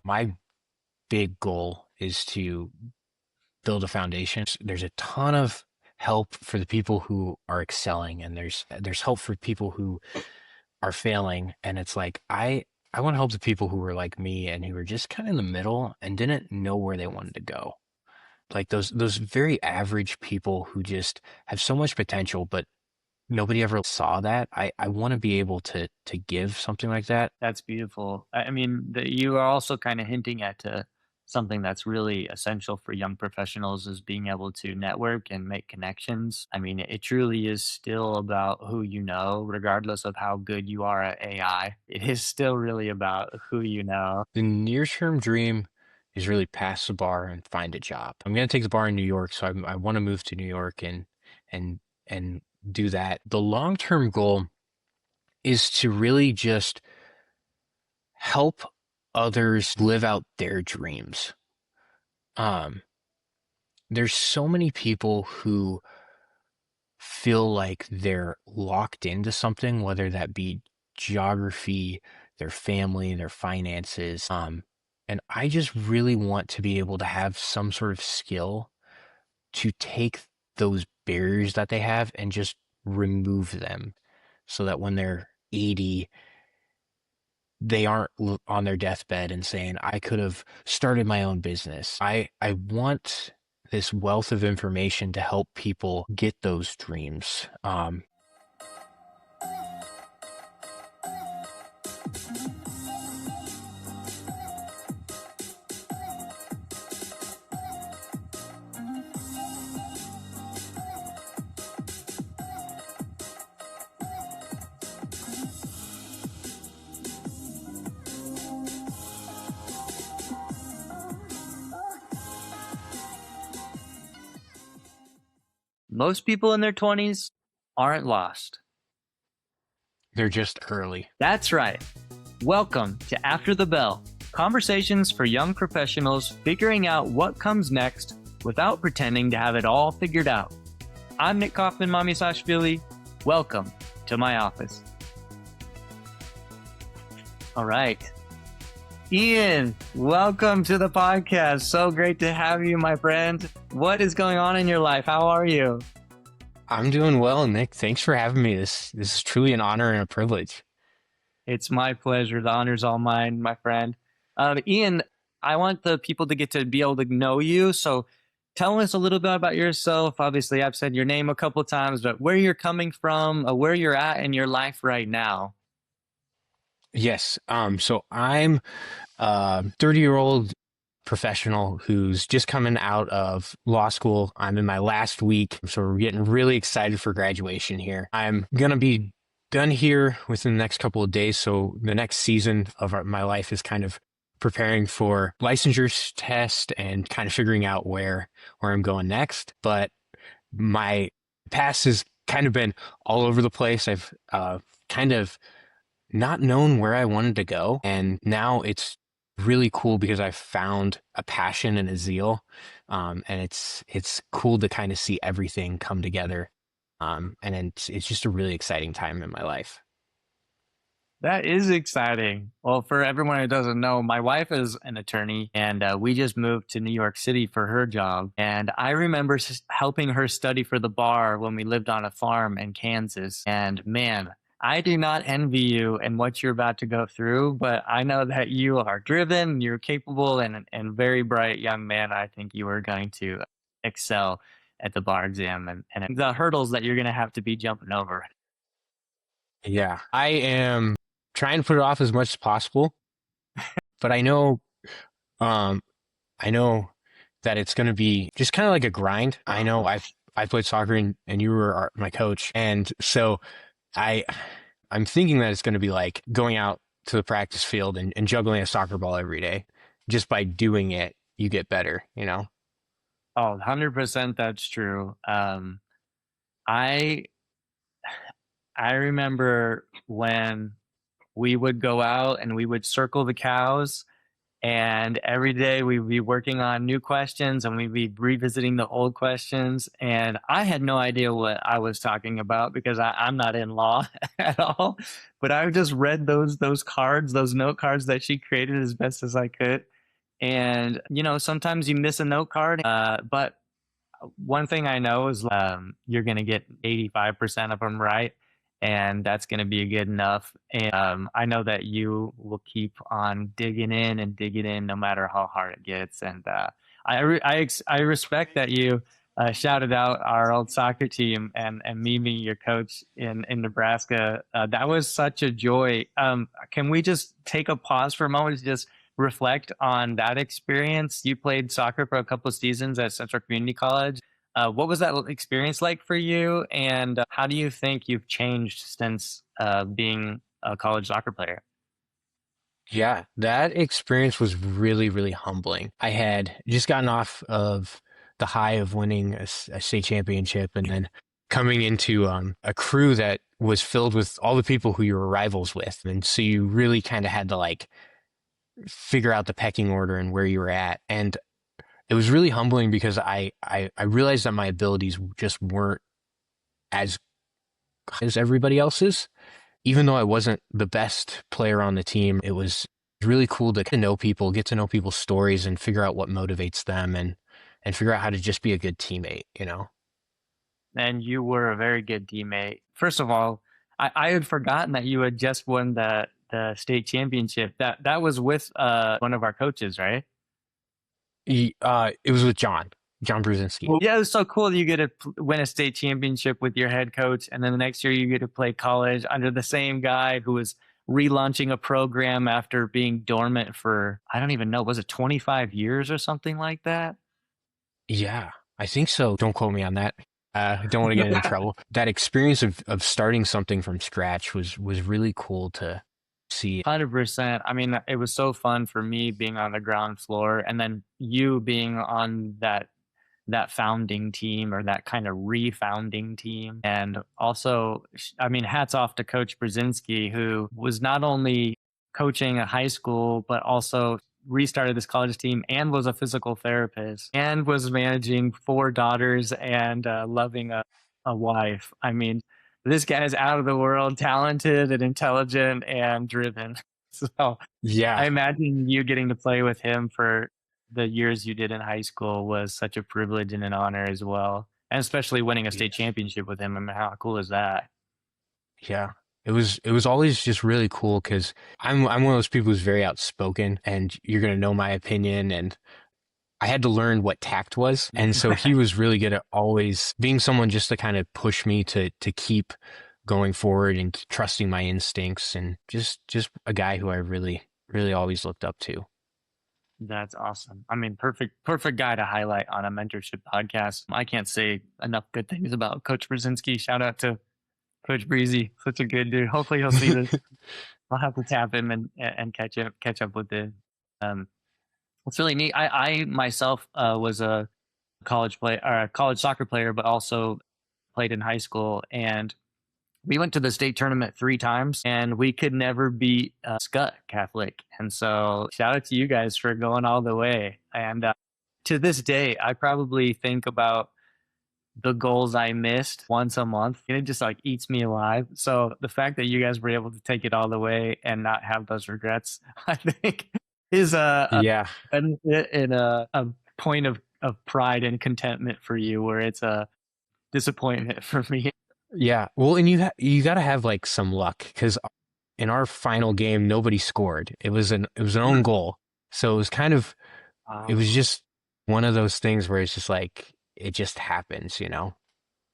My big goal is to build a foundation. There's a ton of help for the people who are excelling, and there's help for people who are failing. And it's like I want to help the people who were like me and who were just kind of in the middle and didn't know where they wanted to go. Like those very average people who just have so much potential, but nobody ever saw that. I want to be able to give something like that. That's beautiful. I mean, you are also kind of hinting at something that's really essential for young professionals is being able to network and make connections. I mean, it truly is still about who you know, regardless of how good you are at AI. It is still really about who you know. The near-term dream is really pass the bar and find a job. I'm going to take the bar in New York, so I want to move to New York and and do that. The long-term goal is to really just help others live out their dreams. Um, there's so many people who feel like they're locked into something, whether that be geography, their family, their finances. And I just really want to be able to have some sort of skill to take those barriers that they have and just remove them so that when they're 80, they aren't on their deathbed and saying, I could have started my own business. I want this wealth of information to help people get those dreams. Most people in their 20s aren't lost. They're just early. That's right. Welcome to After the Bell, conversations for young professionals figuring out what comes next without pretending to have it all figured out. I'm Nick Kaufman Mamisashvili. Welcome to my office. All right. Ian, welcome to the podcast. So great to have you, my friend. What is going on in your life? How are you? I'm doing well, Nick. Thanks for having me. This is truly an honor and a privilege. It's my pleasure. The honor's all mine, my friend. Ian, I want the people to get to be able to know you. So tell us a little bit about yourself. Obviously, I've said your name a couple of times, but where you're coming from, where you're at in your life right now. Yes. So I'm a 30-year-old professional who's just coming out of law school. I'm in my last week, so we're getting really excited for graduation here. I'm going to be done here within the next couple of days. So the next season of my life is kind of preparing for licensure test and kind of figuring out where I'm going next. But my past has kind of been all over the place. I've kind of not known where I wanted to go. And now it's really cool because I found a passion and a zeal. And it's cool to kind of see everything come together. And it's just a really exciting time in my life. That is exciting. Well, for everyone who doesn't know, my wife is an attorney, and we just moved to New York City for her job. And I remember helping her study for the bar when we lived on a farm in Kansas. And man, I do not envy you and what you're about to go through, but I know that you are driven, you're capable, and very bright young man. I think you are going to excel at the bar exam and the hurdles that you're going to have to be jumping over. Yeah, I am trying to put it off as much as possible, but um, I know that it's going to be just kind of like a grind. I know I played soccer and you were my coach, and so I'm thinking that it's going to be like going out to the practice field and juggling a soccer ball every day. Just by doing it, you get better, you know? Oh, 100% that's true. I I remember when we would go out and we would circle the cows, and every day we'd be working on new questions and we'd be revisiting the old questions. And I had no idea what I was talking about because I'm not in law at all. But I just read those cards, those note cards that she created as best as I could. And, sometimes you miss a note card, but one thing I know is you're going to get 85% of them right. And that's going to be good enough. And I know that you will keep on digging in no matter how hard it gets. And I respect that you shouted out our old soccer team and me being your coach in Nebraska. That was such a joy. Can we just take a pause for a moment to just reflect on that experience? You played soccer for a couple of seasons at Central Community College. What was that experience like for you? And how do you think you've changed since being a college soccer player? Yeah, that experience was really, really humbling. I had just gotten off of the high of winning a state championship and then coming into a crew that was filled with all the people who you were rivals with. And so you really kind of had to like figure out the pecking order and where you were at. And it was really humbling because I realized that my abilities just weren't as as everybody else's. Even though I wasn't the best player on the team, it was really cool to know people, get to know people's stories and figure out what motivates them and figure out how to just be a good teammate, you know? And you were a very good teammate. First of all, I had forgotten that you had just won the state championship. That was with one of our coaches, right? It was with John Brzezinski. Well, yeah, it was so cool that you get to win a state championship with your head coach, and then the next year you get to play college under the same guy who was relaunching a program after being dormant for, I don't even know, was it 25 years or something like that? Yeah, I think so. Don't quote me on that. I don't want to get in trouble. That experience of starting something from scratch was really cool to see. 100%. I mean, it was so fun for me being on the ground floor, and then you being on that founding team or that kind of refounding team. And also, I mean, hats off to Coach Brzezinski, who was not only coaching a high school, but also restarted this college team and was a physical therapist and was managing four daughters and loving a wife. I mean, this guy is out of the world, talented and intelligent and driven. So I Yeah, imagine you getting to play with him for the years you did in high school was such a privilege and an honor as well. And especially winning a state yeah, championship with him. I mean, how cool is that? yeah. It was always just really cool because I'm one of those people who's very outspoken and you're gonna know my opinion and I had to learn what tact was. And so he was really good at always being someone just to kind of push me to keep going forward and trusting my instincts and just a guy who I really, really always looked up to. That's awesome. I mean, perfect guy to highlight on a mentorship podcast. I can't say enough good things about Coach Brzezinski. Shout out to Coach Breezy, such a good dude. Hopefully he'll see this. I'll have to tap him and catch up with it. Um, it's really neat. I myself was a college play or a college soccer player, but also played in high school. And we went to the state tournament 3 times and we could never beat Scut Catholic. And so shout out to you guys for going all the way. And to this day, I probably think about the goals I missed once a month. And it just like eats me alive. So the fact that you guys were able to take it all the way and not have those regrets, I think is a Yeah. benefit and a point of pride and contentment for you, where it's a disappointment for me. Yeah. Well, and you got to have like some luck because in our final game, nobody scored. It was an own goal. So it was kind of it was Um, just one of those things where it's just like it just happens, you know?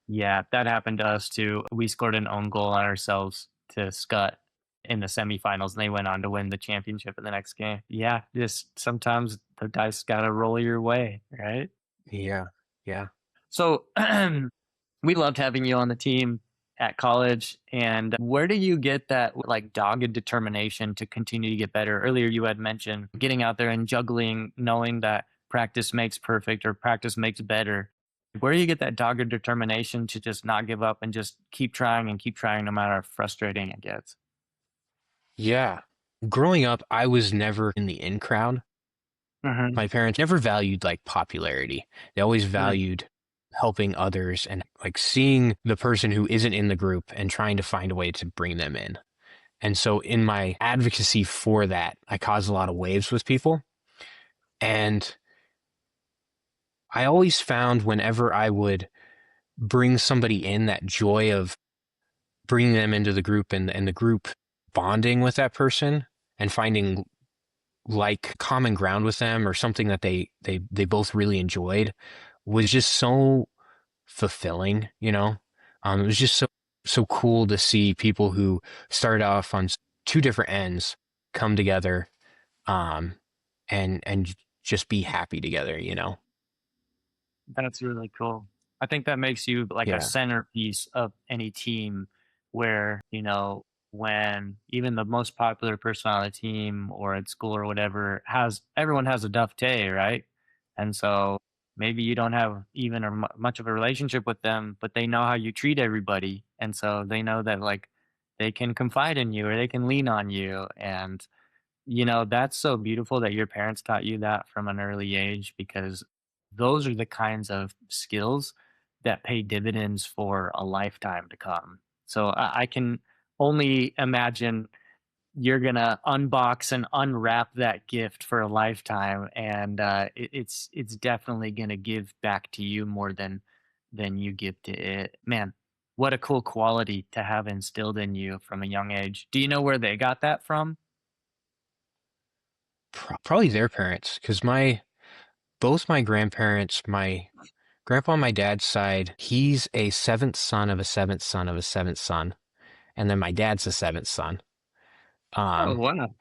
Yeah, that happened to us too. We scored an own goal on ourselves to Scott in the semifinals, and they went on to win the championship in the next game. Yeah, just sometimes the dice got to roll your way, right? Yeah. Yeah. So we loved having you on the team at college. And where do you get that like dogged determination to continue to get better? Earlier, you had mentioned getting out there and juggling, knowing that practice makes perfect or practice makes better. Where do you get that dogged determination to just not give up and just keep trying no matter how frustrating it gets? Yeah. Growing up, I was never in the in crowd. Hmm. My parents never valued like popularity. They always valued helping others and like seeing the person who isn't in the group and trying to find a way to bring them in. And so in my advocacy for that, I caused a lot of waves with people. And I always found whenever I would bring somebody in, that joy of bringing them into the group and the group bonding with that person and finding like common ground with them or something that they both really enjoyed was just so fulfilling, you know? It was just so cool to see people who started off on two different ends come together, um, and just be happy together, you know? That's really cool. I think that makes you like a Yeah. centerpiece of any team where, when even the most popular person on the team or at school or whatever has everyone has a duff day, right? And so maybe you don't have even much of a relationship with them, but they know how you treat everybody. And so they know that like they can confide in you or they can lean on you. And that's so beautiful that your parents taught you that from an early age because those are the kinds of skills that pay dividends for a lifetime to come. So I can only imagine you're gonna unbox and unwrap that gift for a lifetime, and it's definitely gonna give back to you more than you give to it. Man, what a cool quality to have instilled in you from a young age. Do you know where they got that from? Probably their parents, because both my grandparents, my grandpa on my dad's side, he's a seventh son of a seventh son of a seventh son, and then my dad's the seventh son. Oh Um, wow.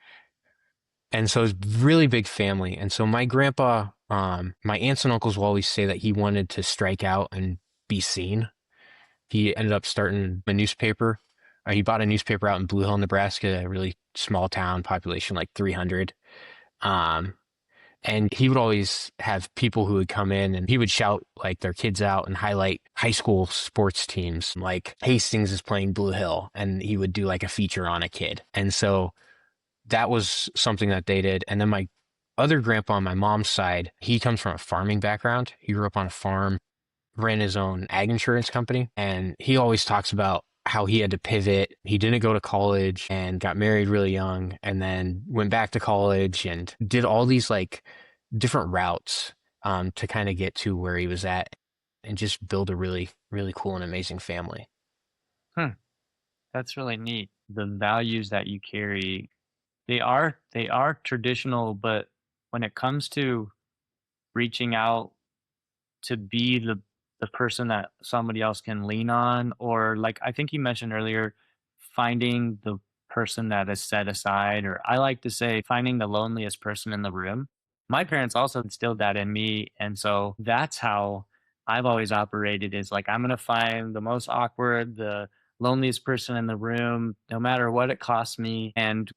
and so it's really big family. And so my grandpa, my aunts and uncles will always say that he wanted to strike out and be seen. He ended up starting a newspaper. He bought a newspaper out in Blue Hill, Nebraska, a really small town, population like 300. Um, And he would always have people who would come in and he would shout like their kids out and highlight high school sports teams. Like Hastings is playing Blue Hill and he would do like a feature on a kid. And so that was something that they did. And then my other grandpa on my mom's side, he comes from a farming background. He grew up on a farm, ran his own ag insurance company. And he always talks about how he had to pivot. He didn't go to college and got married really young and then went back to college and did all these like different routes to kind of get to where he was at and just build a really, really cool and amazing family. Hmm, that's really neat. The values that you carry, they are traditional, but when it comes to reaching out to be the person that somebody else can lean on, or like I think you mentioned earlier, finding the person that is set aside, or I like to say finding the loneliest person in the room. My parents also instilled that in me, and so that's how I've always operated is like I'm going to find the most awkward, the loneliest person in the room no matter what it costs me, and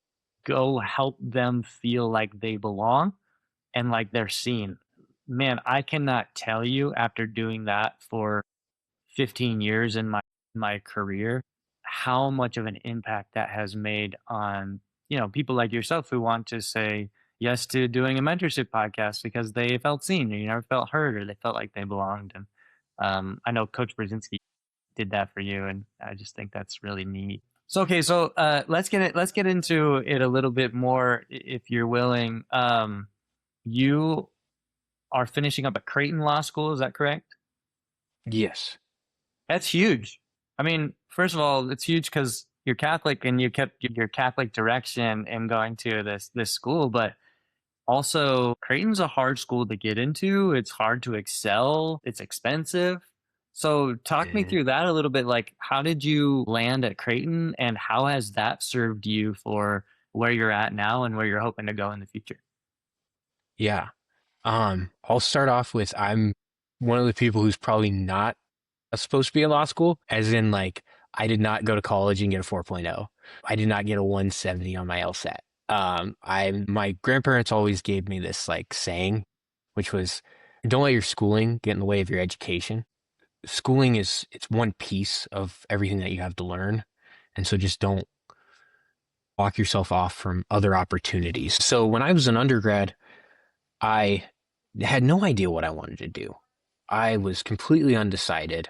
go help them feel like they belong and like they're seen. Man, I cannot tell you after doing that for 15 years in my career how much of an impact that has made on, people like yourself who want to say yes to doing a mentorship podcast because they felt seen or felt heard or they felt like they belonged. And I know Coach Brzezinski did that for you, and I just think that's really neat. So okay, so let's get into it a little bit more if you're willing. You are finishing up at Creighton Law School, is that correct? Yes. That's huge. I mean, first of all, it's huge because you're Catholic and you kept your Catholic direction in going to this school, but also Creighton's a hard school to get into. It's hard to excel. It's expensive. So talk me Mhm. through that a little bit. Like, how did you land at Creighton and how has that served you for where you're at now and where you're hoping to go in the future? Yeah. I'll start off with I'm one of the people who's probably not supposed to be in law school, as in like I did not go to college and get a 4.0. I did not get a 170 on my LSAT. My grandparents always gave me this like saying, which was don't let your schooling get in the way of your education. Schooling is it's one piece of everything that you have to learn. And so just don't walk yourself off from other opportunities. So when I was an undergrad, I had no idea what I wanted to do. I was completely undecided.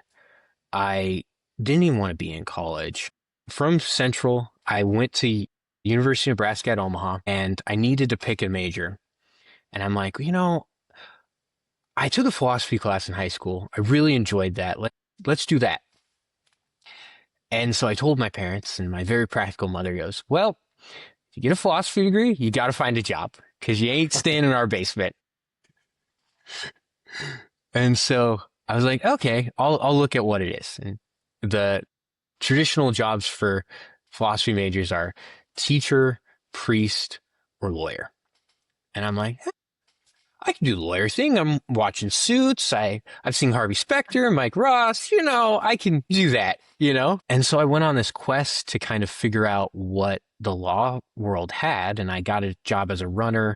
I didn't even want to be in college. From Central, I went to University of Nebraska at Omaha and I needed to pick a major. And I'm like, I took a philosophy class in high school. I really enjoyed that. Let's do that. And so I told my parents, and my very practical mother goes, well, if you get a philosophy degree, you got to find a job because you ain't staying in our basement. And so I was like, okay, I'll look at what it is. And the traditional jobs for philosophy majors are teacher, priest, or lawyer. And I'm like, I can do the lawyer thing. I'm watching Suits. I've seen Harvey Specter, Mike Ross. I can do that. And so I went on this quest to kind of figure out what the law world had, and I got a job as a runner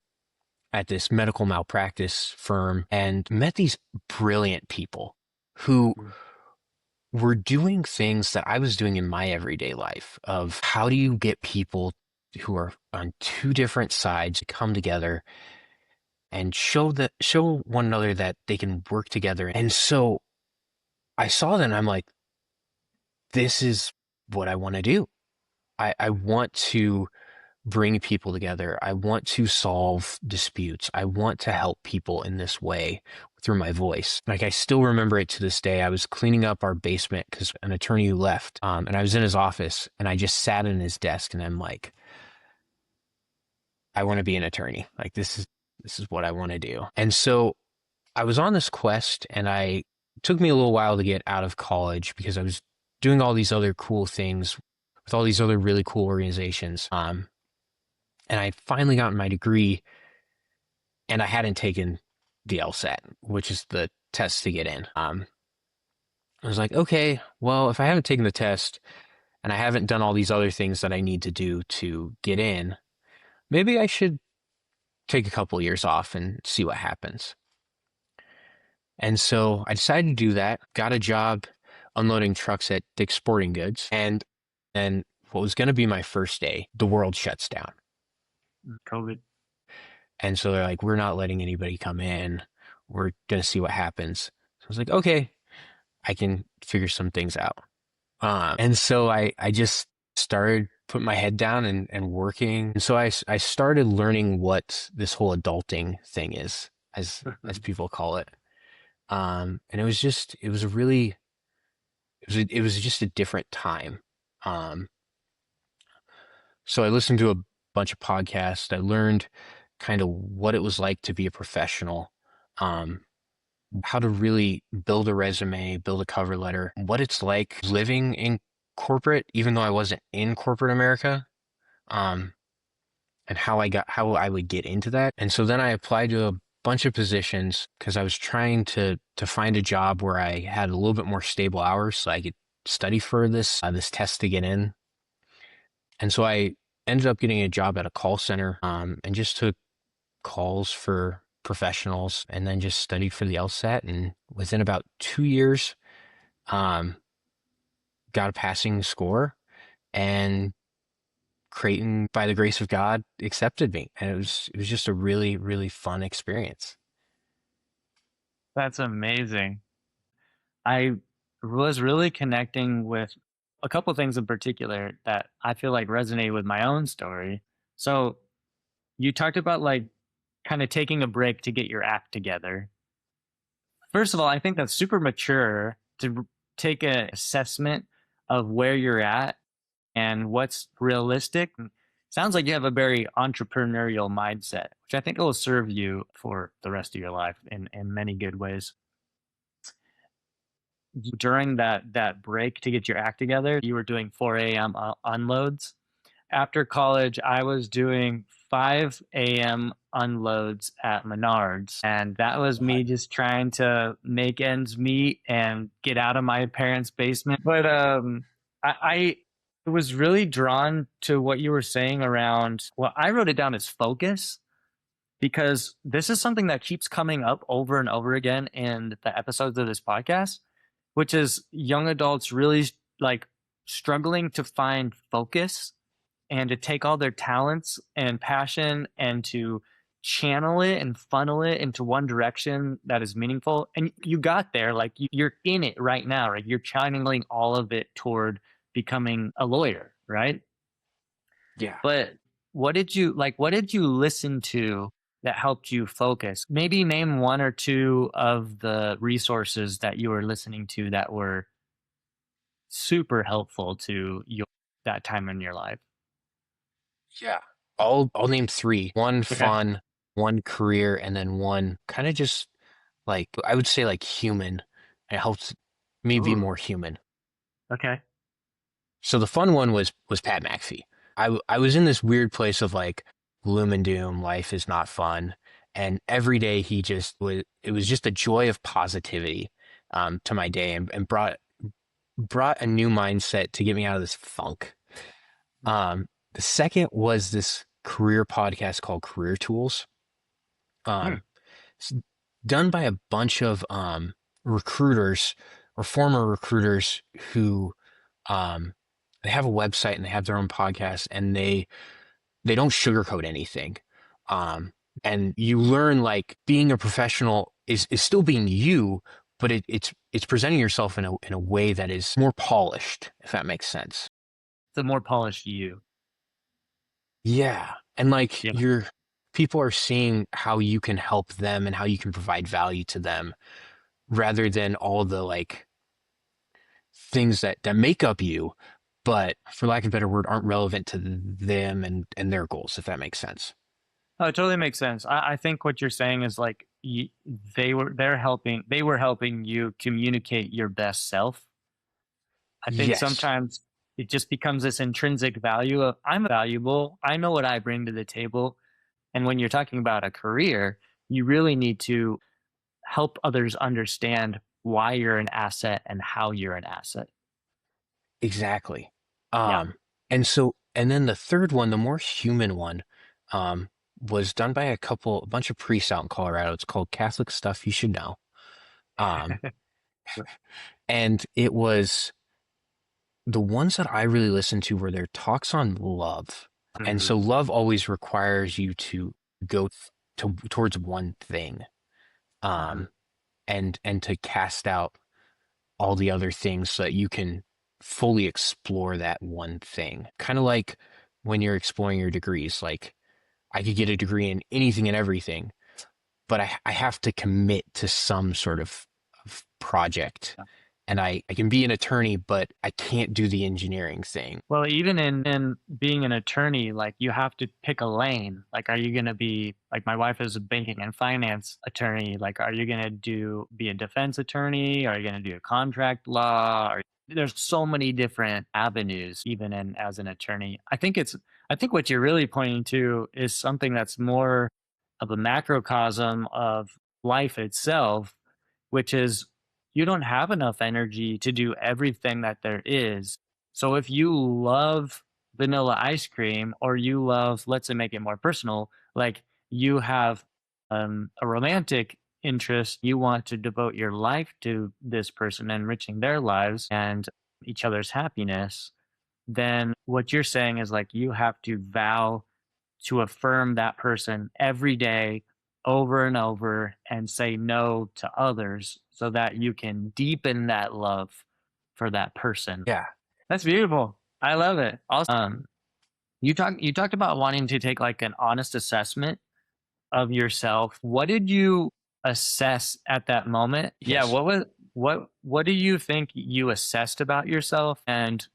at this medical malpractice firm and met these brilliant people who were doing things that I was doing in my everyday life of how do you get people who are on two different sides to come together and show one another that they can work together. And so I saw that and I'm like, this is what I want to do. I want to bring people together. I want to solve disputes. I want to help people in this way through my voice. Like I still remember it to this day. I was cleaning up our basement because an attorney who left, and I was in his office and I just sat in his desk and I'm like, I want to be an attorney. Like this is what I want to do. And so I was on this quest and it took me a little while to get out of college because I was doing all these other cool things with all these other really cool organizations. And I finally got my degree and I hadn't taken the LSAT, which is the test to get in. I was like, okay, well, if I haven't taken the test and I haven't done all these other things that I need to do to get in, maybe I should take a couple of years off and see what happens. And so I decided to do that, got a job unloading trucks at Dick's Sporting Goods. And then what was going to be my first day, the world shuts down. COVID. And so they're like, we're not letting anybody come in. We're going to see what happens. So I was like, okay, I can figure some things out. And so I just started putting my head down and working. And so I started learning what this whole adulting thing is, as people call it. And it was just a different time. Um, so I listened to a bunch of podcasts. I learned kind of what it was like to be a professional, um, how to really build a resume, build a cover letter, what it's like living in corporate, even though I wasn't in corporate America, um, and how I would get into that. And so then I applied to a bunch of positions because I was trying to find a job where I had a little bit more stable hours so I could study for this test to get in. And so I ended up getting a job at a call center, and just took calls for professionals and then just studied for the LSAT. And within about 2 years, um, got a passing score, and Creighton, by the grace of God, accepted me. And it was just a really, really fun experience. That's amazing. I was really connecting with a couple things in particular that I feel like resonate with my own story. So you talked about like kind of taking a break to get your act together. First of all, I think that's super mature to take an assessment of where you're at and what's realistic. Sounds like you have a very entrepreneurial mindset, which I think will serve you for the rest of your life in many good ways. During that break to get your act together, you were doing 4 a.m. Unloads. After college, I was doing 5 a.m. unloads at Menards. And that was me What? just trying to make ends meet and get out of my parents' basement. But I was really drawn to what you were saying around, well, I wrote it down as focus because this is something that keeps coming up over and over again in the episodes of this podcast, which is young adults really like struggling to find focus and to take all their talents and passion and to channel it and funnel it into one direction that is meaningful. And you got there, like you're in it right now, right? You're channeling all of it toward becoming a lawyer, right? Yeah. But what did you listen to that helped you focus? Maybe name one or two of the resources that you were listening to that were super helpful to your that time in your life. Yeah. I'll name three. One Okay. fun, one career, and then one kind of just like I would say like human. It helps me be Ooh. more human. Okay. So the fun one was Pat McAfee. I was in this weird place of like gloom and doom, life is not fun, and every day he just was. It was just a joy of positivity to my day, and brought a new mindset to get me out of this funk. The second was this career podcast called Career Tools. Mm, Um, it's done by a bunch of recruiters or former recruiters who um, they have a website and they have their own podcast, and they don't sugarcoat anything. Um, and you learn like being a professional is still being you, but it's presenting yourself in a way that is more polished, if that makes sense. the more polished you. Yeah. And like Yeah. people are seeing how you can help them and how you can provide value to them rather than all the like things that make up you, but for lack of a better word, aren't relevant to them and their goals, if that makes sense. Oh, it totally makes sense. I think what you're saying is like they were helping you communicate your best self. I think Yes, sometimes it just becomes this intrinsic value of I'm valuable. I know what I bring to the table. And when you're talking about a career, you really need to help others understand why you're an asset and how you're an asset. exactly. Yeah. And then the third one, the more human one, um, was done by a bunch of priests out in Colorado. It's called Catholic Stuff You Should Know. Um, and it was the ones that I really listened to were their talks on love. And Mhm. so love always requires you to go towards one thing, Mhm. um, and to cast out all the other things so that you can fully explore that one thing. Kind of like when you're exploring your degrees, like I could get a degree in anything and everything, but I have to commit to some sort of project. And I can be an attorney, but I can't do the engineering thing. Well, even in being an attorney, like you have to pick a lane. Like, are you going to be like my wife is a banking and finance attorney? Like, are you going to be a defense attorney? Are you going to do a contract law? There's so many different avenues, even in as an attorney. I think what you're really pointing to is something that's more of a macrocosm of life itself, which is you don't have enough energy to do everything that there is. So if you love vanilla ice cream or you love, let's say, make it more personal, like you have a romantic interest, you want to devote your life to this person, enriching their lives and each other's happiness, then what you're saying is like you have to vow to affirm that person every day over and over and say no to others so that you can deepen that love for that person. Yeah. That's beautiful. I love it. Also, you talked about wanting to take like an honest assessment of yourself. What did you assess at that moment? Yeah, Yes. what do you think you assessed about yourself and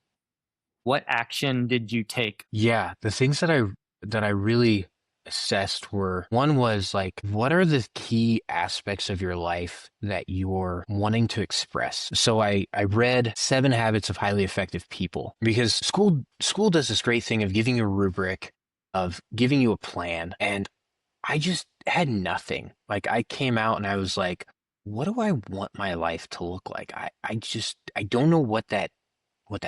what action did you take? Yeah, the things that I really assessed were one was like what are the key aspects of your life that you're wanting to express. So I read 7 Habits of Highly Effective People because school does this great thing of giving you a rubric, of giving you a plan, and I just had nothing. Like I came out and I was like, what do I want my life to look like? I don't know what that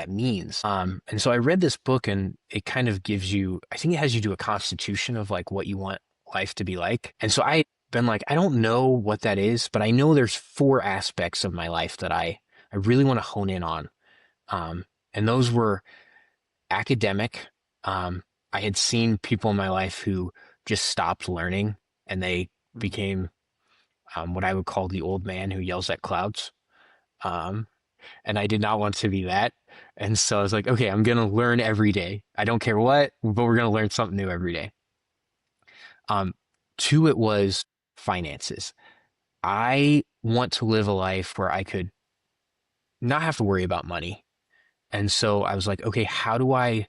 means. And so I read this book and it kind of gives you, I think it has you do a constitution of like what you want life to be like. And so I been like, I don't know what that is, but I know there's 4 aspects of my life that I really want to hone in on. And those were academic. Um, I had seen people in my life who just stopped learning and they Mhm. became what I would call the old man who yells at clouds. Um, and I did not want to be that. And so I was like, okay, I'm going to learn every day. I don't care what, but we're going to learn something new every day. Um, Two, it was finances. I want to live a life where I could not have to worry about money. And so I was like, okay, how do I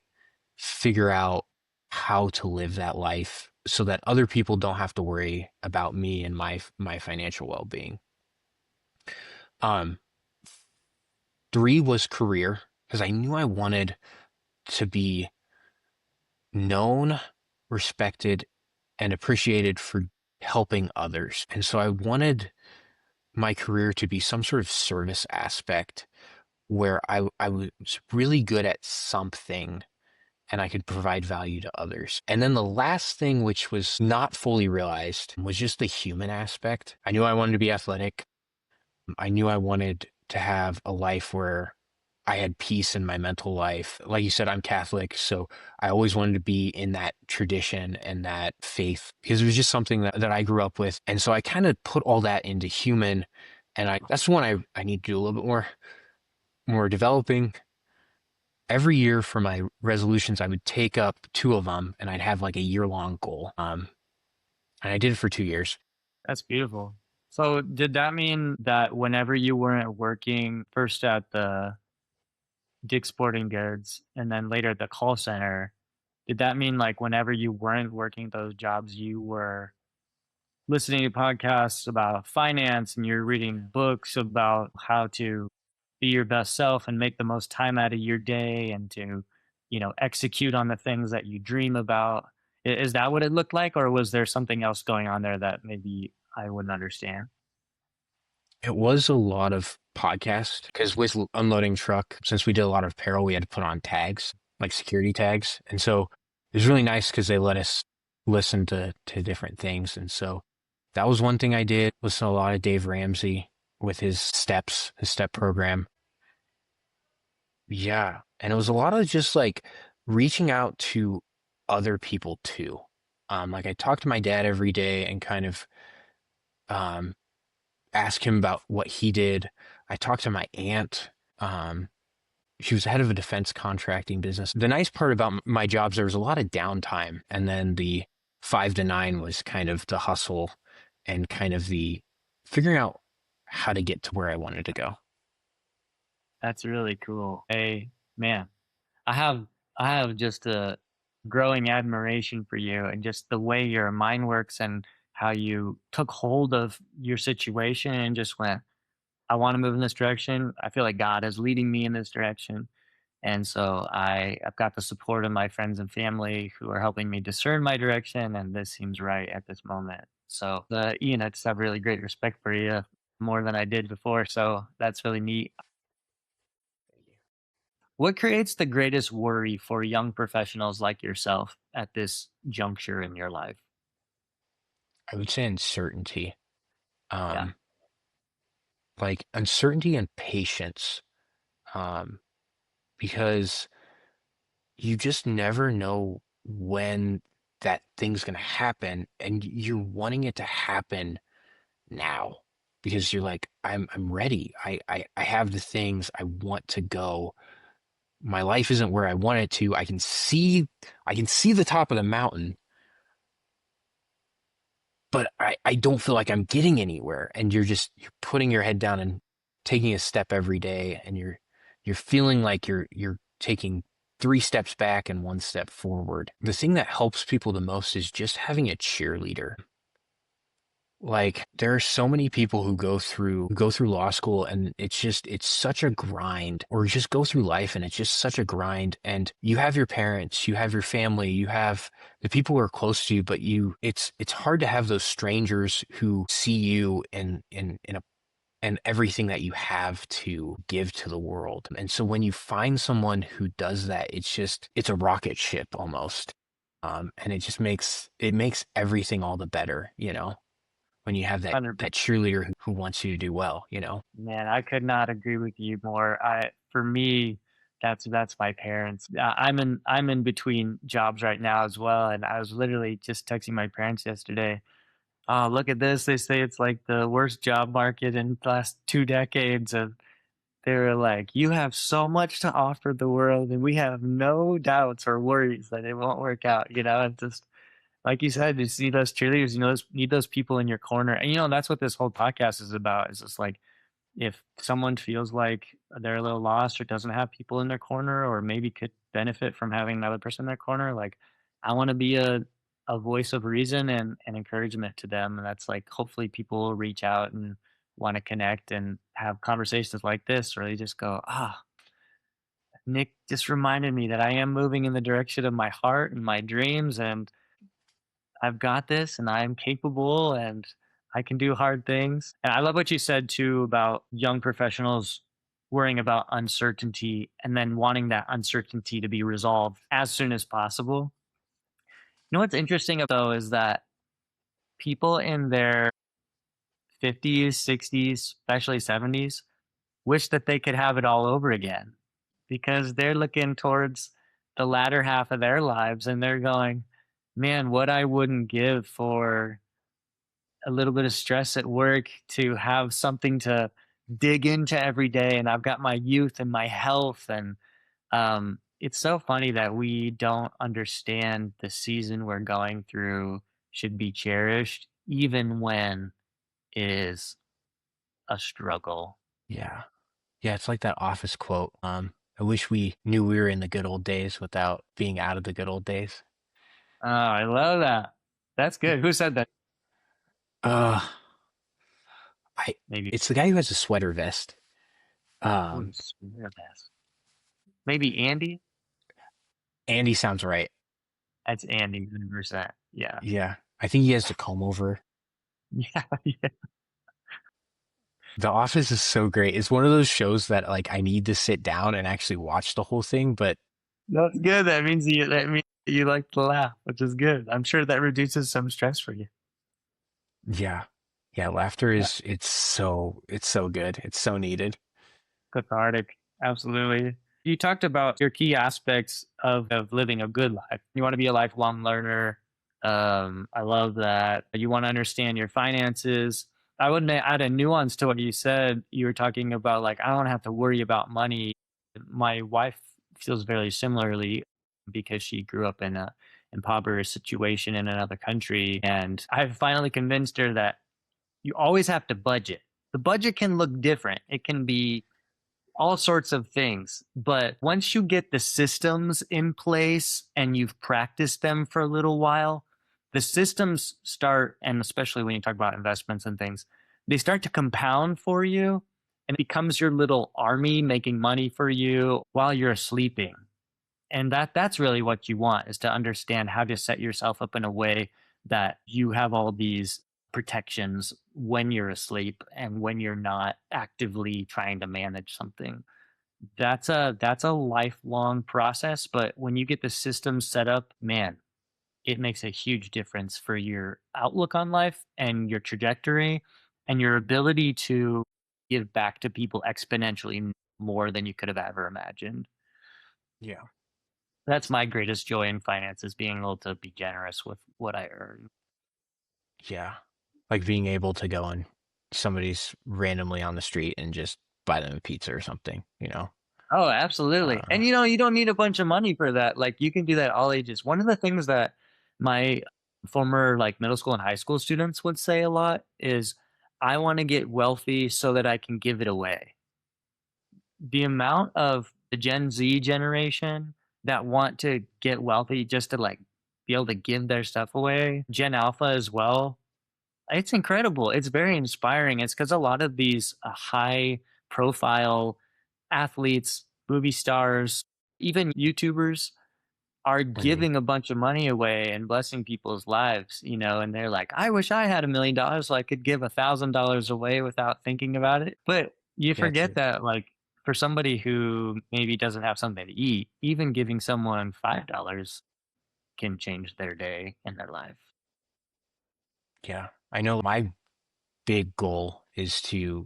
figure out how to live that life so that other people don't have to worry about me and my financial well-being? Um, Three was career because I knew I wanted to be known, respected, and appreciated for helping others. And so I wanted my career to be some sort of service aspect where I was really good at something and I could provide value to others. And then the last thing, which was not fully realized, was just the human aspect. I knew I wanted to be athletic. I knew I wanted to have a life where I had peace in my mental life. Like you said, I'm Catholic, so I always wanted to be in that tradition and that faith because it was just something that I grew up with. And so I kind of put all that into human, and that's one I need to do a little bit more developing. Every year for my resolutions, I would take up two of them and I'd have like a year-long goal. And I did it for 2 years. That's beautiful. So did that mean that whenever you weren't working first at the Dick's Sporting Goods and then later at the call center, did that mean like whenever you weren't working those jobs, you were listening to podcasts about finance and you're reading books about how to be your best self and make the most time out of your day and to, execute on the things that you dream about? Is that what it looked like, or was there something else going on there that maybe I wouldn't understand? It was a lot of podcasts because with unloading truck, since we did a lot of apparel, we had to put on tags, like security tags. And so it was really nice because they let us listen to different things. And so that was one thing I did. Listen to a lot of Dave Ramsey with his step program. Yeah. And it was a lot of just like reaching out to other people too. Like I talked to my dad every day and kind of um ask him about what he did. I talked to my aunt. Um, she was head of a defense contracting business. The nice part about my jobs, there was a lot of downtime, and then the 5 to 9 was kind of the hustle and kind of the figuring out how to get to where I wanted to go. That's really cool. Hey, man, I have I have just a growing admiration for you and just the way your mind works and how you took hold of your situation and just went, I want to move in this direction. I feel like God is leading me in this direction. And so I've got the support of my friends and family who are helping me discern my direction, and this seems right at this moment. So, Ian, I just have really great respect for you more than I did before. So that's really neat. What creates the greatest worry for young professionals like yourself at this juncture in your life? I would say uncertainty, Yeah, um, like uncertainty and patience, um, because you just never know when that thing's going to happen, and you're wanting it to happen now because you're like I'm ready. I have the things I want to go. My life isn't where I want it to. I can see the top of the mountain, but I don't feel like I'm getting anywhere. And you're putting your head down and taking a step every day, and you're feeling like you're taking 3 steps back and 1 step forward. The thing that helps people the most is just having a cheerleader. Like there are so many people who go through law school and it's such a grind, or just go through life and it's just such a grind, and you have your parents, you have your family, you have the people who are close to you, but it's hard to have those strangers who see you in a and everything that you have to give to the world. And so when you find someone who does that, it's a rocket ship almost. And it makes everything all the better, when you have that 100%. that cheerleader who wants you to do well. Man, I could not agree with you more. For me, that's my parents. I'm in between jobs right now as well, and I was literally just texting my parents yesterday. Oh, look at this! They say it's like the worst job market in the last 2 decades, and they were like, "You have so much to offer the world, and we have no doubts or worries that it won't work out." It's just like you said, just need those cheerleaders, need those people in your corner. And that's what this whole podcast is about. Is just like if someone feels like they're a little lost or doesn't have people in their corner or maybe could benefit from having another person in their corner, like I want to be a voice of reason and encouragement to them. And that's like hopefully people will reach out and want to connect and have conversations like this, or they just go, Nick just reminded me that I am moving in the direction of my heart and my dreams, and I've got this and I am capable and I can do hard things. And I love what you said too about young professionals worrying about uncertainty and then wanting that uncertainty to be resolved as soon as possible. What's interesting though is that people in their 50s, 60s, especially 70s, wish that they could have it all over again because they're looking towards the latter half of their lives and they're going, man, what I wouldn't give for a little bit of stress at work to have something to dig into every day. And I've got my youth and my health. And it's so funny that we don't understand the season we're going through should be cherished, even when it is a struggle. Yeah. Yeah, it's like that office quote. I wish we knew we were in the good old days without being out of the good old days. Oh, I love that. That's good. Who said that? Uh, I Maybe. it's the guy who has a sweater vest. Um, Who's maybe Andy? Andy sounds right. That's Andy, 100%. Yeah. Yeah. I think he has the comb over. Yeah. Yeah. The Office is so great. It's one of those shows that like I need to sit down and actually watch the whole thing, but That's good. That means you like to laugh, which is good. I'm sure that reduces some stress for you. yeah. Yeah, laughter Yeah. is it's so good. It's so needed. Cathartic. Absolutely. You talked about your key aspects of living a good life. You want to be a lifelong learner. I love that. You want to understand your finances. I would add a nuance to what you said. You were talking about like, I don't have to worry about money. My wife feels very similarly because she grew up in a impoverished situation in another country. And I've finally convinced her that you always have to budget. The budget can look different. It can be all sorts of things. But once you get the systems in place and you've practiced them for a little while, the systems start, and especially when you talk about investments and things, they start to compound for you and it becomes your little army making money for you while you're sleeping. And that's really what you want is to understand how to set yourself up in a way that you have all these protections when you're asleep and when you're not actively trying to manage something. That's a lifelong process, but when you get the system set up, man, it makes a huge difference for your outlook on life and your trajectory and your ability to give back to people exponentially more than you could have ever imagined. Yeah. That's my greatest joy in finance is being able to be generous with what I earn. Yeah. Like being able to go on somebody's randomly on the street and just buy them a pizza or something, you know? Oh, absolutely. Uh, And you don't need a bunch of money for that. Like you can do that all ages. One of the things that my former like middle school and high school students would say a lot is I want to get wealthy so that I can give it away. The amount of the Gen Z generation that want to get wealthy just to like be able to give their stuff away, Gen Alpha as well. It's incredible. It's very inspiring. It's because a lot of these high profile athletes, movie stars, even YouTubers are right. giving a bunch of money away and blessing people's lives, and they're like, I wish I had $1 million so I could give $1,000 away without thinking about it. But you Yeah, it's forget that, like, for somebody who maybe doesn't have something to eat, even giving someone $5 can change their day and their life. yeah. I know my big goal is to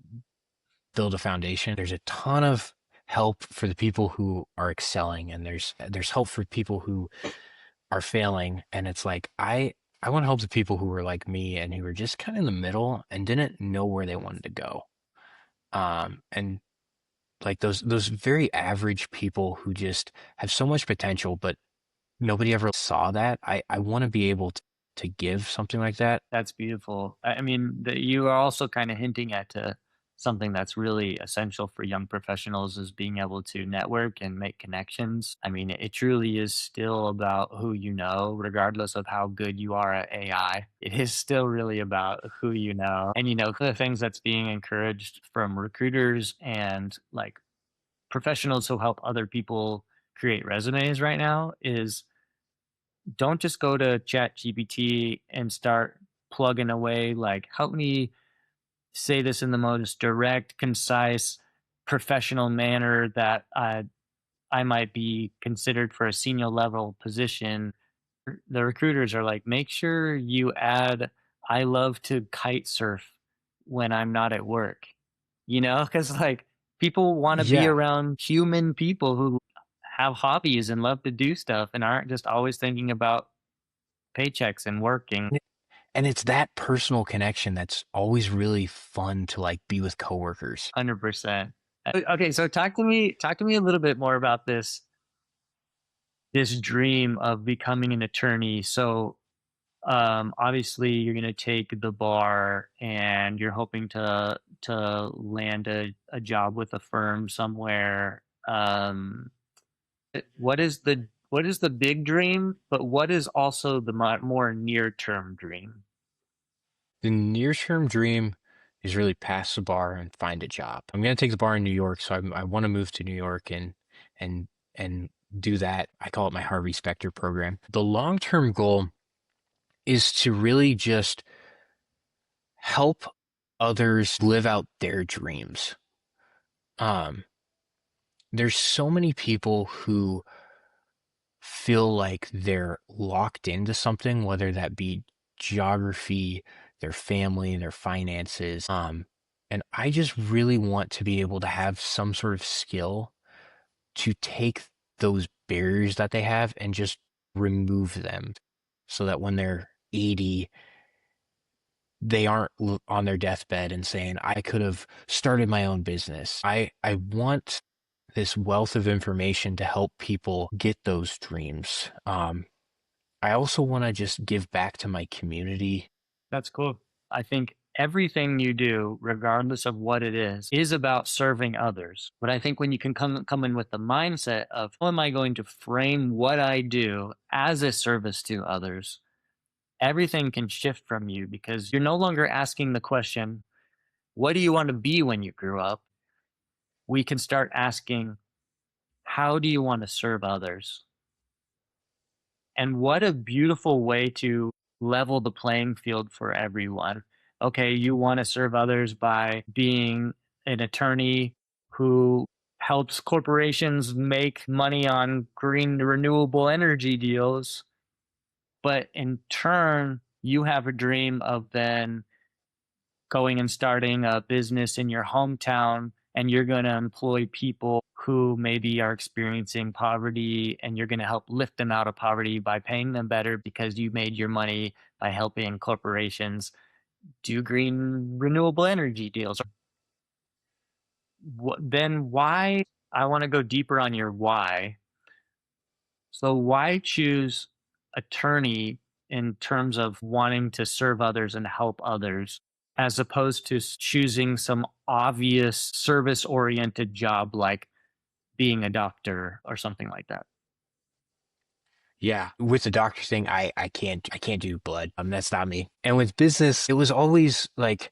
build a foundation. There's a ton of help for the people who are excelling and there's help for people who are failing and it's like I want to help the people who were like me and who were just kind of in the middle and didn't know where they wanted to go. And like those very average people who just have so much potential but nobody ever saw that. I want to be able to give something like that. That's beautiful. I mean, you are also kind of hinting at something that's really essential for young professionals is being able to network and make connections. I mean, it truly is still about who you know, regardless of how good you are at AI. It is still really about who you know. And, the things that's being encouraged from recruiters and like professionals who help other people create resumes right now is don't just go to chat gpt and start plugging away like help me say this in the most direct concise professional manner that I might be considered for a senior level position. The recruiters are like, make sure you add I love to kite surf when I'm not at work, because like people want to be Yeah. around human people who have hobbies and love to do stuff and aren't just always thinking about paychecks and working. And it's that personal connection that's always really fun to like be with coworkers. 100%. Okay, so talk to me a little bit more about this dream of becoming an attorney. So, obviously you're going to take the bar and you're hoping to land a job with a firm somewhere. What is the big dream, but what is also the more near-term dream? The near term dream is really pass the bar and find a job. I'm going to take the bar in New York, so I want to move to New York and and do that. I call it my Harvey Specter program. The long term goal is to really just help others live out their dreams. Um, there's so many people who feel like they're locked into something, whether that be geography, their family, their finances. And I just really want to be able to have some sort of skill to take those barriers that they have and just remove them so that when they're 80, they aren't on their deathbed and saying, I could have started my own business. I want this wealth of information to help people get those dreams. I also want to just give back to my community. That's cool. I think everything you do, regardless of what it is about serving others. But I think when you can come in with the mindset of how am I going to frame what I do as a service to others, everything can shift from you because you're no longer asking the question, what do you want to be when you grew up? We can start asking, how do you want to serve others? And what a beautiful way to level the playing field for everyone. Okay, you want to serve others by being an attorney who helps corporations make money on green renewable energy deals. But in turn, you have a dream of then going and starting a business in your hometown and you're going to employ people who maybe are experiencing poverty and you're going to help lift them out of poverty by paying them better because you made your money by helping corporations do green renewable energy deals. Then why? I want to go deeper on your why. So why choose attorney in terms of wanting to serve others and help others, as opposed to choosing some obvious service oriented job like being a doctor or something like that? Yeah, with the doctor thing, I can't do blood. That's not me. And with business, it was always like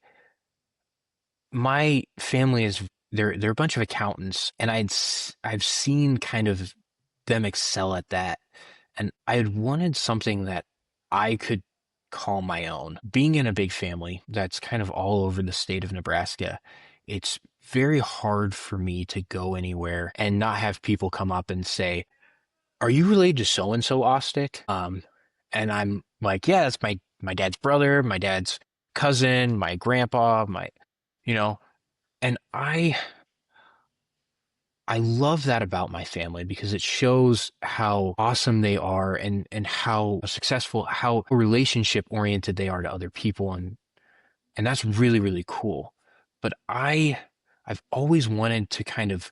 my family is they're a bunch of accountants, and I've seen kind of them excel at that, and I had wanted something that I could call my own. Being in a big family that's kind of all over the state of Nebraska, it's very hard for me to go anywhere and not have people come up and say, "Are you related to so and so Ostdiek?" And I'm like, "Yeah, that's my dad's brother, my dad's cousin, my grandpa, my, you know." And I love that about my family because it shows how awesome they are and how successful, how relationship oriented they are to other people, and that's really, really cool. But I've always wanted to kind of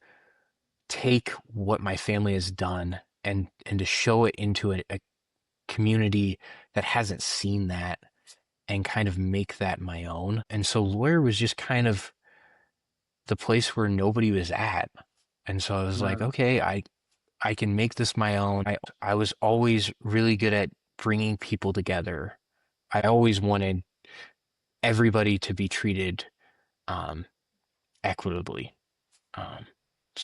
take what my family has done and to show it into community that hasn't seen that and kind of make that my own. And so lawyer was just kind of the place where nobody was at. And so I was like, Mm. okay, I can make this my own. I was always really good at bringing people together. I always wanted everybody to be treated um, equitably. Um,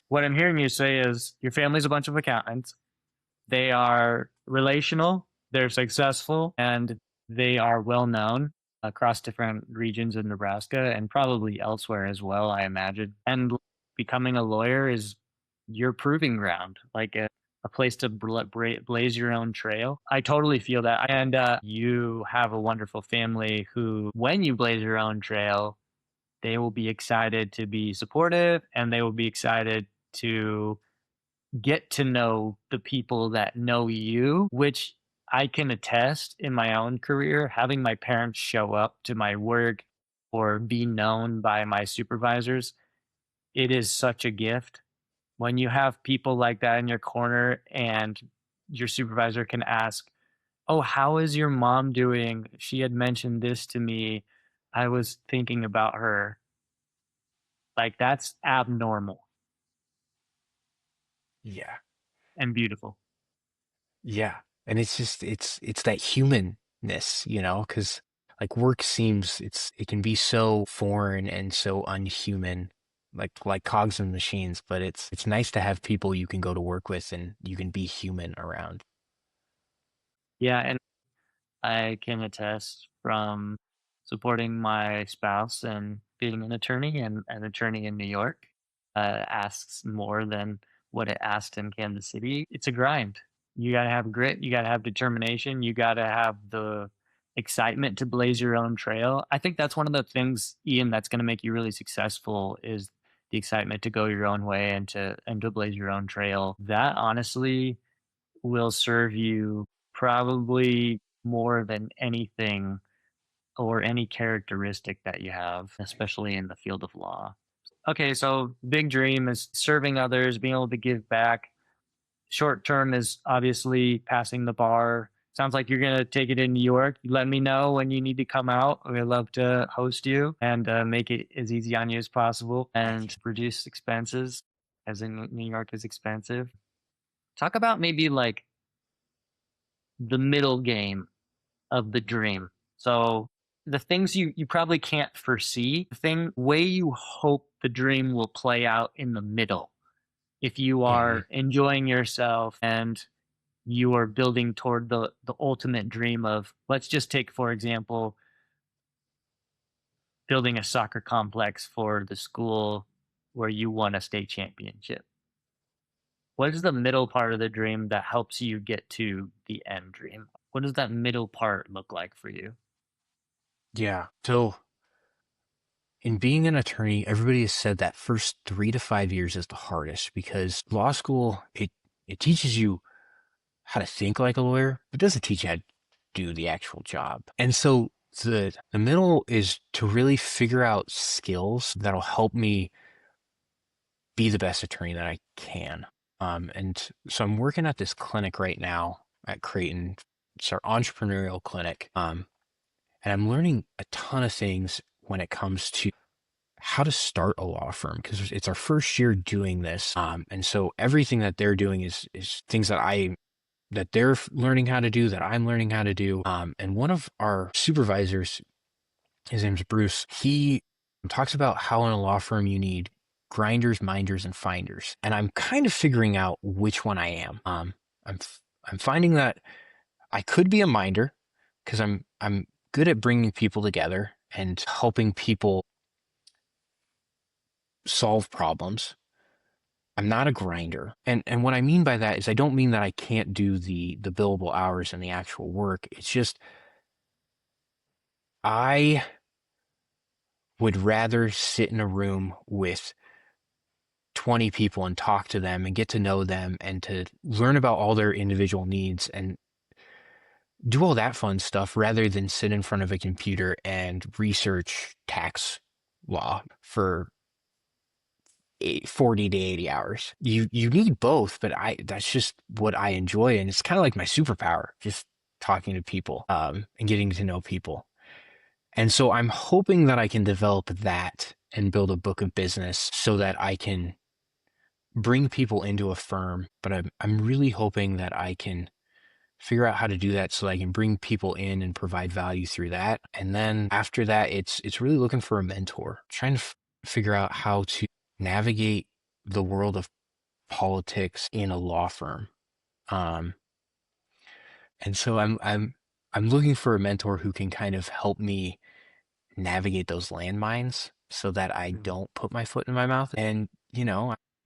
What I'm hearing you say is your family's a bunch of accountants. They are relational, they're successful, and they are well known across different regions in Nebraska and probably elsewhere as well, I imagine. And becoming a lawyer is your proving ground, like a place to blaze your own trail. I totally feel that. And you have a wonderful family who, when you blaze your own trail, they will be excited to be supportive and they will be excited to get to know the people that know you, which I can attest in my own career, having my parents show up to my work or be known by my supervisors, it is such a gift. When you have people like that in your corner and your supervisor can ask, "Oh, how is your mom doing? She had mentioned this to me. I was thinking about her." Like that's abnormal yeah, and beautiful. yeah. And it's just it's that humanness, you know, because like work seems it can be so foreign and so unhuman, like cogs and machines, but it's nice to have people you can go to work with and you can be human around. Yeah, and I can attest from supporting my spouse and being an attorney, and an attorney in New York asks more than what it asked in Kansas City. It's a grind. You got to have grit, you got to have determination, you got to have the excitement to blaze your own trail. I think that's one of the things, Ian, that's going to make you really successful is the excitement to go your own way and to blaze your own trail. That honestly will serve you probably more than anything or any characteristic that you have, especially in the field of law. Okay, so big dream is serving others, being able to give back. Short term is obviously passing the bar. Sounds like you're going to take it in New York. Let me know when you need to come out. We'd love to host you and make it as easy on you as possible Thank and you. reduce expenses, as in New York is expensive. Talk about maybe like the middle game of the dream. So the things you probably can't foresee, the thing way you hope the dream will play out in the middle. If you Hmm. are enjoying yourself and you are building toward the ultimate dream of, let's just take for example building a soccer complex for the school where you won a state championship. What is the middle part of the dream that helps you get to the end dream? What does that middle part look like for you? Yeah. So in being an attorney, everybody has said that first 3 to 5 years is the hardest because law school, it teaches you how to think like a lawyer, but doesn't teach you how to do the actual job. And so the middle is to really figure out skills that'll help me be the best attorney that I can. And so I'm working at this clinic right now at Creighton. It's our entrepreneurial clinic. And I'm learning a ton of things when it comes to how to start a law firm because it's our first year doing this. And so everything that they're doing is things that they're learning how to do, that I'm learning how to do. And one of our supervisors, his name's Bruce, he talks about how in a law firm you need grinders, minders, and finders. And I'm kind of figuring out which one I am. I'm I'm finding that I could be a minder because I'm good at bringing people together and helping people solve problems. I'm not a grinder. And what I mean by that is I don't mean that I can't do the billable hours and the actual work. It's just I would rather sit in a room with 20 people and talk to them and get to know them and to learn about all their individual needs and do all that fun stuff rather than sit in front of a computer and research tax law for 40 to 80 hours. You need both, but I that's just what I enjoy and it's kind of like my superpower. Just talking to people, and getting to know people. And so I'm hoping that I can develop that and build a book of business so that I can bring people into a firm. But I'm really hoping that I can figure out how to do that so I can bring people in and provide value through that. And then after that, it's really looking for a mentor, trying to figure out how to navigate the world of politics in a law firm. Um, and so I'm looking for a mentor who can kind of help me navigate those landmines so that I Mm. don't put my foot in my mouth. And,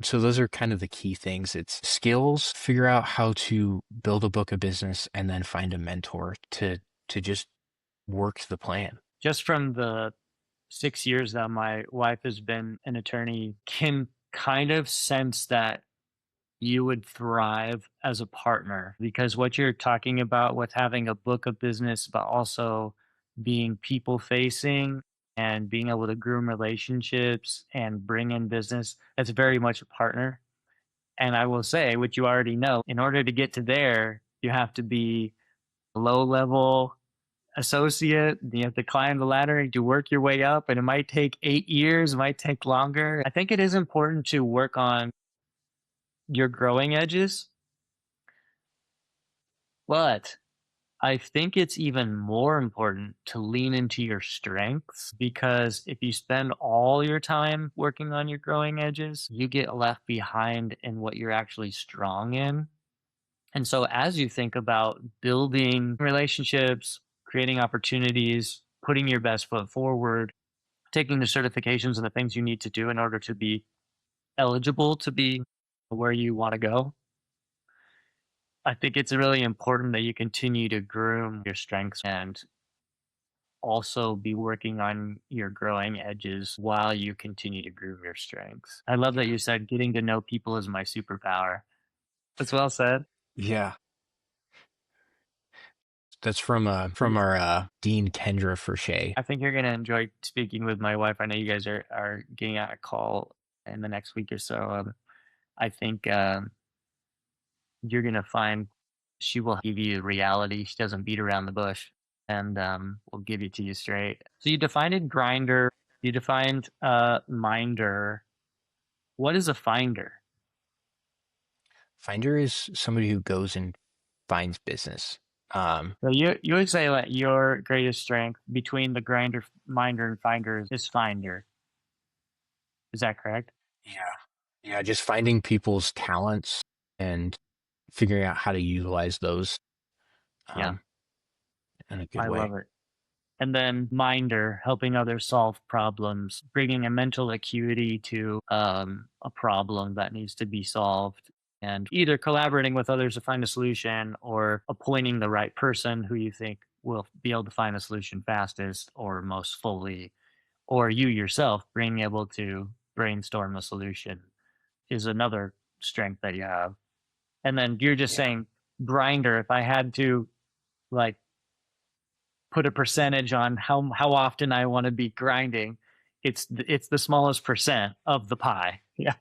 so those are kind of the key things. It's skills, figure out how to build a book of business, and then find a mentor to just work the plan. Just from the 6 years that my wife has been an attorney, can kind of sense that you would thrive as a partner because what you're talking about with having a book of business, but also being people facing and being able to groom relationships and bring in business, that's very much a partner. And I will say, which you already know, in order to get to there, you have to be a low level associate. You have to climb the ladder to work your way up, and it might take 8 years, it might take longer. I think it is important to work on your growing edges, but I think it's even more important to lean into your strengths because if you spend all your time working on your growing edges, you get left behind in what you're actually strong in. And so, as you think about building relationships, creating opportunities, putting your best foot forward, taking the certifications and the things you need to do in order to be eligible to be where you want to go, I think it's really important that you continue to groom your strengths and also be working on your growing edges while you continue to groom your strengths. I love that Yeah. you said getting to know people is my superpower. That's well said. Yeah. That's from our Dean Kendra Furché. I think you're gonna enjoy speaking with my wife. I know you guys are getting on a call in the next week or so. I think you're gonna find she will give you reality. She doesn't beat around the bush, and will give it to you straight. So you defined grinder. You defined minder. What is a finder? Finder is somebody who goes and finds business. Um, So you would say that your greatest strength between the grinder, minder, and finder is finder. Is that correct? yeah. Yeah, just finding people's talents and figuring out how to utilize those Yeah, um, in a good I way. love it. And then minder, helping others solve problems, bringing a mental acuity to a problem that needs to be solved, and either collaborating with others to find a solution or appointing the right person who you think will be able to find a solution fastest or most fully, or you yourself being able to brainstorm a solution is another strength that you have. And then you're just Yeah. saying grinder, if I had to like put a percentage on how often I want to be grinding, it's the smallest percent of the pie. Yeah.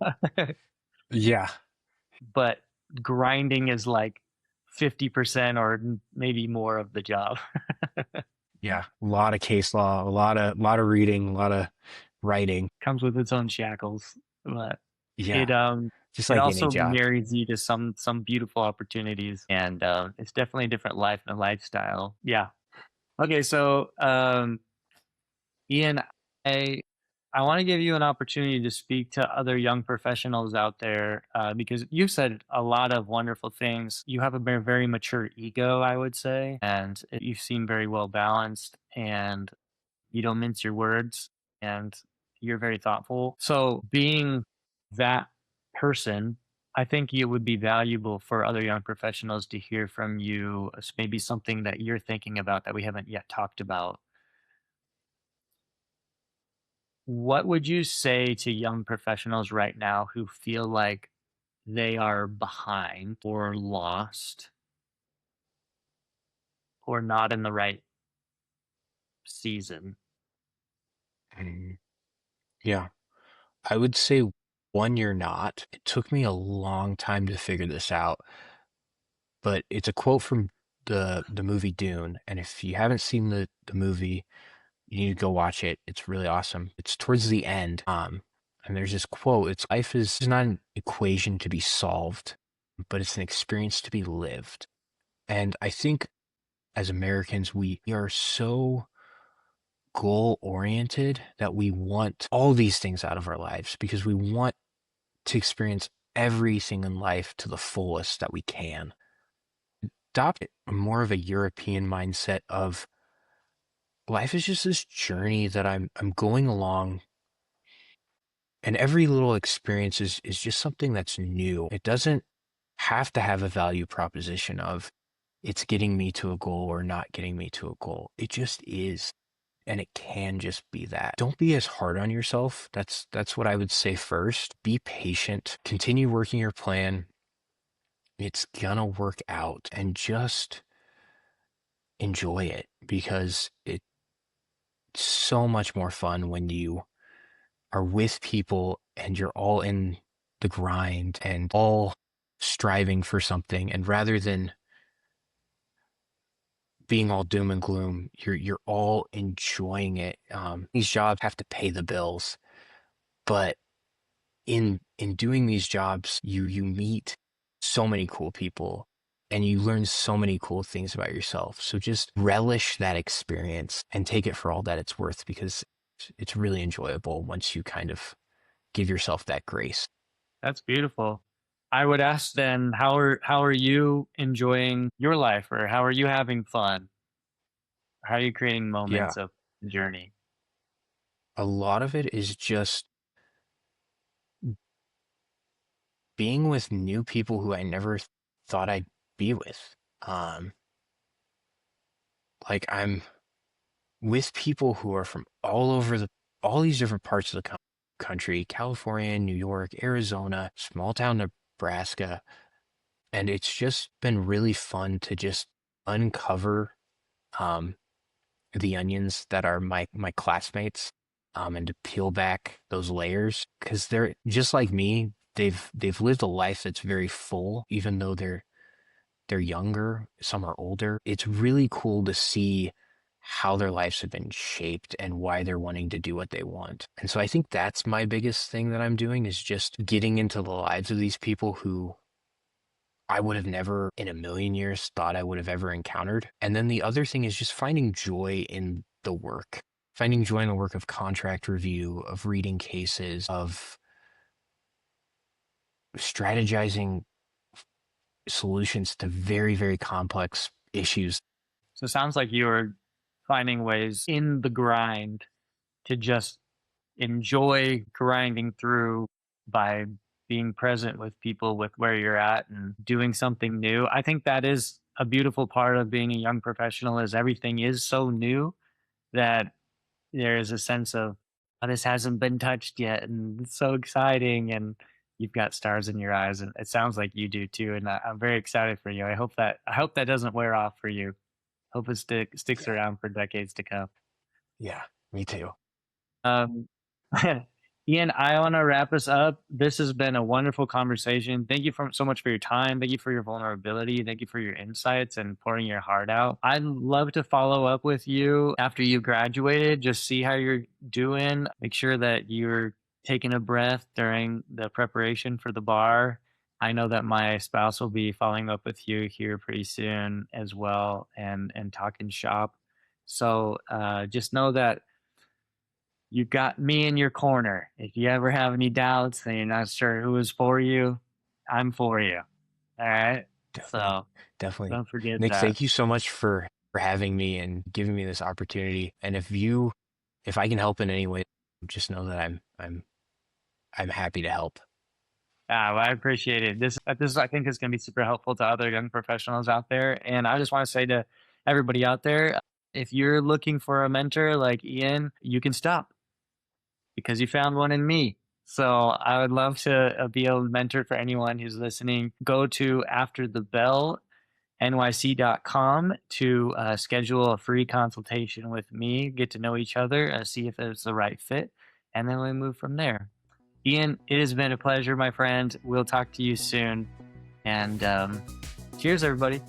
Yeah. But grinding is like 50% or maybe more of the job. Yeah. A lot of case law, a lot of reading, a lot of writing. Comes with its own shackles, but Yeah. it Just it like any also job. marries you to some beautiful opportunities, and it's definitely a different life and a lifestyle. Yeah. Okay, so Ian, I I want to give you an opportunity to speak to other young professionals out there because you've said a lot of wonderful things. You have a very mature ego, I would say, and you seem very well balanced, and you don't mince your words, and you're very thoughtful. So, being that person, I think it would be valuable for other young professionals to hear from you, maybe something that you're thinking about that we haven't yet talked about. What would you say to young professionals right now who feel like they are behind or lost or not in the right season? Mm, yeah. I would say one, you're not. It took me a long time to figure this out, but it's a quote from the movie Dune, and if you haven't seen the movie, you need to go watch it. It's really awesome. It's towards the end. And there's this quote, it's life is not an equation to be solved, but it's an experience to be lived. And I think as Americans, we are so goal oriented that we want all these things out of our lives because we want to experience everything in life to the fullest that we can. Adopt more of a European mindset of life is just this journey that I'm going along, and every little experience is just something that's new. It doesn't have to have a value proposition of it's getting me to a goal or not getting me to a goal. It just is. And it can just be that. Don't be as hard on yourself. That's what I would say first. Be patient. Continue working your plan. It's gonna work out, and just enjoy it because it's so much more fun when you are with people and you're all in the grind and all striving for something. And rather than being all doom and gloom, you're all enjoying it. These jobs have to pay the bills, but in doing these jobs, you meet so many cool people and you learn so many cool things about yourself. So just relish that experience and take it for all that it's worth because it's really enjoyable once you kind of give yourself that grace. That's beautiful. I would ask then, how are you enjoying your life, or how are you having fun? How are you creating Yeah, moments of the journey? a lot of it is just being with new people who I never thought I'd be with. Um, like I'm with people who are from all these different parts of the country, California, New York, Arizona, small town Nebraska, and it's just been really fun to just uncover um, the onions that are my classmates, and to peel back those layers because they're just like me. They've lived a life that's very full, even though they're younger, some are older. It's really cool to see how their lives have been shaped and why they're wanting to do what they want. And so I think that's my biggest thing that I'm doing is just getting into the lives of these people who I would have never in a million years thought I would have ever encountered. And then the other thing is just finding joy in the work, finding joy in the work of contract review, of reading cases, of strategizing solutions to very, very complex issues. So it sounds like you're finding ways in the grind to just enjoy grinding through by being present with people with where you're at and doing something new. I think that is a beautiful part of being a young professional is everything is so new that there is a sense of, "Oh, this hasn't been touched yet, and it's so exciting," and you've got stars in your eyes, and it sounds like you do too, and I'm very excited for you. I hope that doesn't wear off for you. Hope it sticks Yeah. around for decades to come. Yeah, me too. Um, Ian, I want to wrap us up. This has been a wonderful conversation. Thank you so much for your time. Thank you for your vulnerability. Thank you for your insights and pouring your heart out. I'd love to follow up with you after you graduated, just see how you're doing. Make sure that you're taking a breath during the preparation for the bar. I know that my spouse will be following up with you here pretty soon as well, and talking shop. So just know that you got me in your corner. If you ever have any doubts and you're not sure who is for you, I'm for you. All right. Definitely. So Definitely. don't forget Nick, that. thank you so much for having me and giving me this opportunity. And if I can help in any way, just know that I'm happy to help. Well, I appreciate it. This I think is going to be super helpful to other young professionals out there. And I just want to say to everybody out there, if you're looking for a mentor like Ian, you can stop because you found one in me. So I would love to be a mentor for anyone who's listening. Go to After the Bell nyc.com to schedule a free consultation with me, get to know each other, see if it's the right fit, and then we move from there. Ian, it has been a pleasure, my friend. We'll talk to you soon. And cheers, everybody.